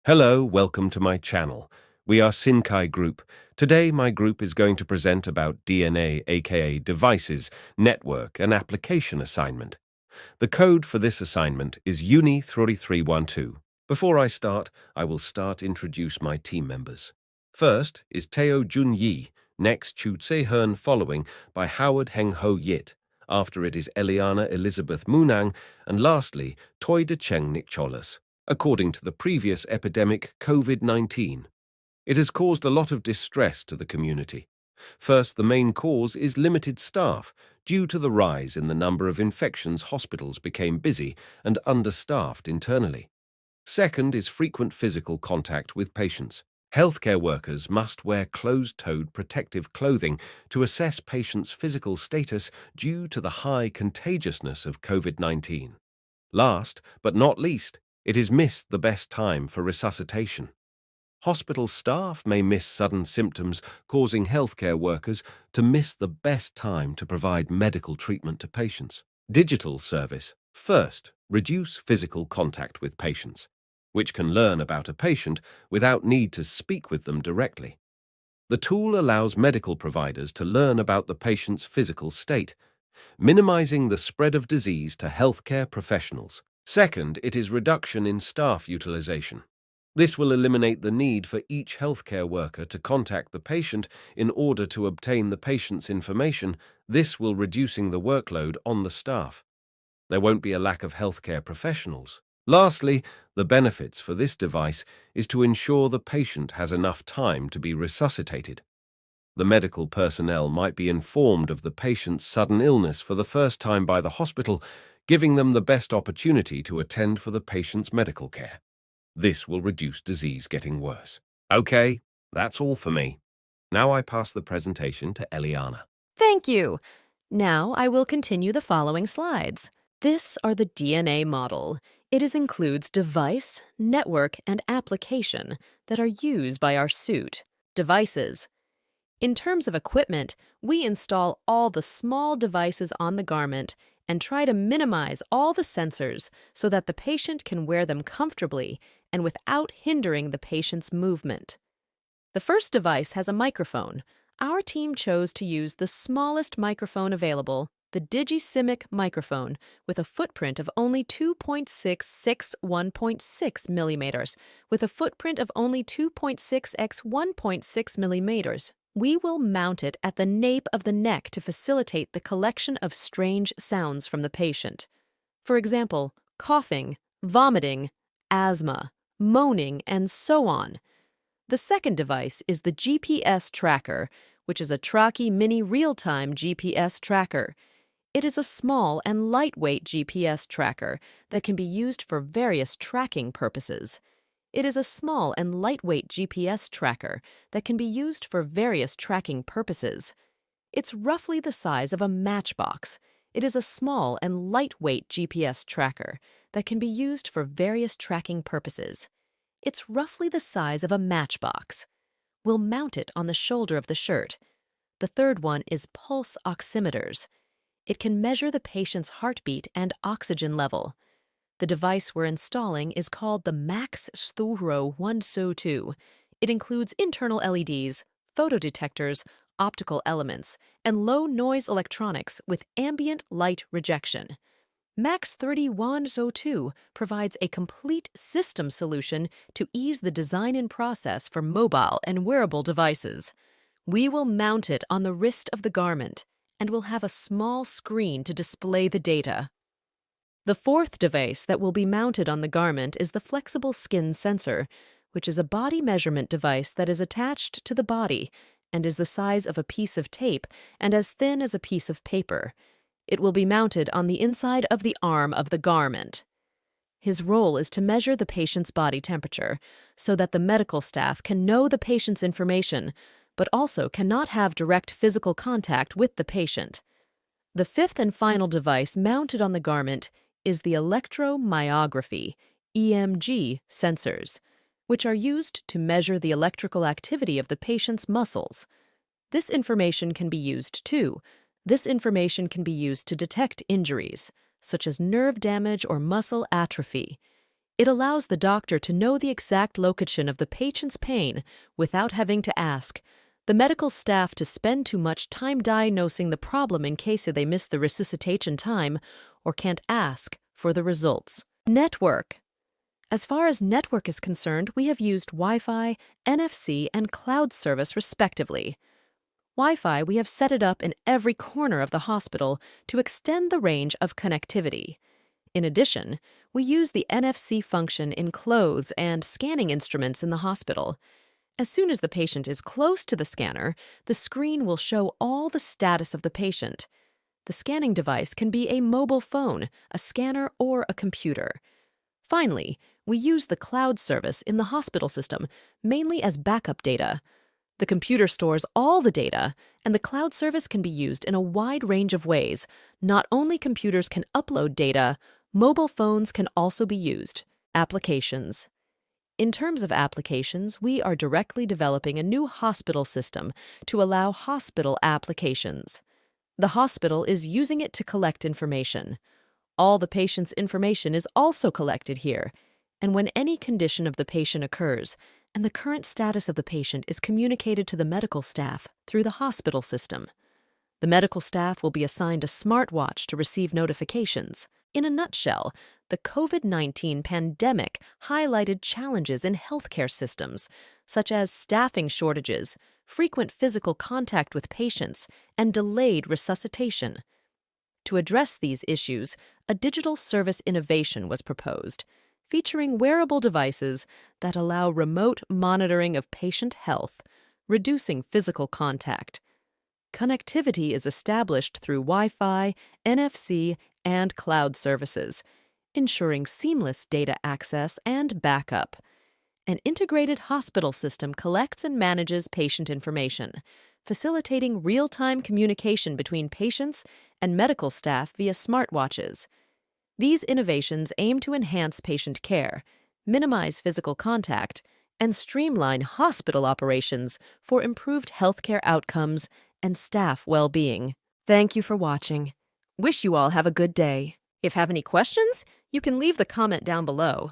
Hello, welcome to my channel. We are CINCAI Group. Today, my group is going to present about DNA, aka Devices, Network, and Application Assignment. The code for this assignment is Uni3312. Before I start, I will introduce my team members. First is Teo Jun Yi, next Chu Tse Hearn following by Howard Heng Ho Yit. After it is Eliana Elizabeth Munang, and lastly, Toy De Cheng Nicholas. According to the previous epidemic, COVID-19. It has caused a lot of distress to the community. First, the main cause is limited staff. Due to the rise in the number of infections, hospitals became busy and understaffed internally. Second is frequent physical contact with patients. Healthcare workers must wear closed-toed protective clothing to assess patients' physical status due to the high contagiousness of COVID-19. Last, but not least, it is missed the best time for resuscitation. Hospital staff may miss sudden symptoms, causing healthcare workers to miss the best time to provide medical treatment to patients. Digital service. First, reduce physical contact with patients, which can learn about a patient without need to speak with them directly. The tool allows medical providers to learn about the patient's physical state, minimizing the spread of disease to healthcare professionals. Second, it is reduction in staff utilization. This will eliminate the need for each healthcare worker to contact the patient in order to obtain the patient's information. This will reducing the workload on the staff. There won't be a lack of healthcare professionals. Lastly, the benefits for this device is to ensure the patient has enough time to be resuscitated. The medical personnel might be informed of the patient's sudden illness for the first time by the hospital, giving them the best opportunity to attend for the patient's medical care. This will reduce disease getting worse. Okay, that's all for me. Now I pass the presentation to Eliana. Thank you. Now I will continue the following slides. This are the DNA model. Includes device, network, and application that are used by our suit. Devices. In terms of equipment, we install all the small devices on the garment and try to minimize all the sensors so that the patient can wear them comfortably and without hindering the patient's movement. The first device has a microphone. Our team chose to use the smallest microphone available, the DigiSimic microphone, with a footprint of only 2.6x1.6 millimeters, with a footprint of only 2.6x 1.6 millimeters. We will mount it at the nape of the neck to facilitate the collection of strange sounds from the patient. For example, coughing, vomiting, asthma, moaning, and so on. The second device is the GPS tracker, which is a Traki Mini real-time GPS tracker. It is a small and lightweight GPS tracker that can be used for various tracking purposes. It is a small and lightweight GPS tracker that can be used for various tracking purposes. It's roughly the size of a matchbox. It is a small and lightweight GPS tracker that can be used for various tracking purposes. It's roughly the size of a matchbox. We'll mount it on the shoulder of the shirt. The third one is pulse oximeters. It can measure the patient's heartbeat and oxygen level. The device we're installing is called the Max Stuhro 102. It includes internal LEDs, photodetectors, optical elements, and low-noise electronics with ambient light rejection. Max 3102 provides a complete system solution to ease the design and process for mobile and wearable devices. We will mount it on the wrist of the garment and will have a small screen to display the data. The fourth device that will be mounted on the garment is the flexible skin sensor, which is a body measurement device that is attached to the body and is the size of a piece of tape and as thin as a piece of paper. It will be mounted on the inside of the arm of the garment. His role is to measure the patient's body temperature so that the medical staff can know the patient's information, but also cannot have direct physical contact with the patient. The fifth and final device mounted on the garment is the electromyography, EMG, sensors, which are used to measure the electrical activity of the patient's muscles. This information can be used to detect injuries, such as nerve damage or muscle atrophy. It allows the doctor to know the exact location of the patient's pain without having to ask the medical staff to spend too much time diagnosing the problem in case they miss the resuscitation time or can't ask for the results. Network. As far as network is concerned, we have used Wi-Fi, NFC, and cloud service respectively. Wi-Fi, we have set it up in every corner of the hospital to extend the range of connectivity. In addition, we use the NFC function in clothes and scanning instruments in the hospital. As soon as the patient is close to the scanner, the screen will show all the status of the patient. The scanning device can be a mobile phone, a scanner, or a computer. Finally, we use the cloud service in the hospital system mainly as backup data. The computer stores all the data, and the cloud service can be used in a wide range of ways. Not only computers can upload data, mobile phones can also be used. Applications. In terms of applications, we are directly developing a new hospital system to allow hospital applications. The hospital is using it to collect information. All the patient's information is also collected here, and when any condition of the patient occurs, and the current status of the patient is communicated to the medical staff through the hospital system. The medical staff will be assigned a smartwatch to receive notifications. In a nutshell, the COVID-19 pandemic highlighted challenges in healthcare systems, such as staffing shortages, frequent physical contact with patients, and delayed resuscitation. To address these issues, a digital service innovation was proposed, featuring wearable devices that allow remote monitoring of patient health, reducing physical contact. Connectivity is established through Wi-Fi, NFC, and cloud services, ensuring seamless data access and backup. An integrated hospital system collects and manages patient information, facilitating real-time communication between patients and medical staff via smartwatches. These innovations aim to enhance patient care, minimize physical contact, and streamline hospital operations for improved healthcare outcomes and staff well-being. Thank you for watching. Wish you all have a good day. If have any questions, you can leave the comment down below.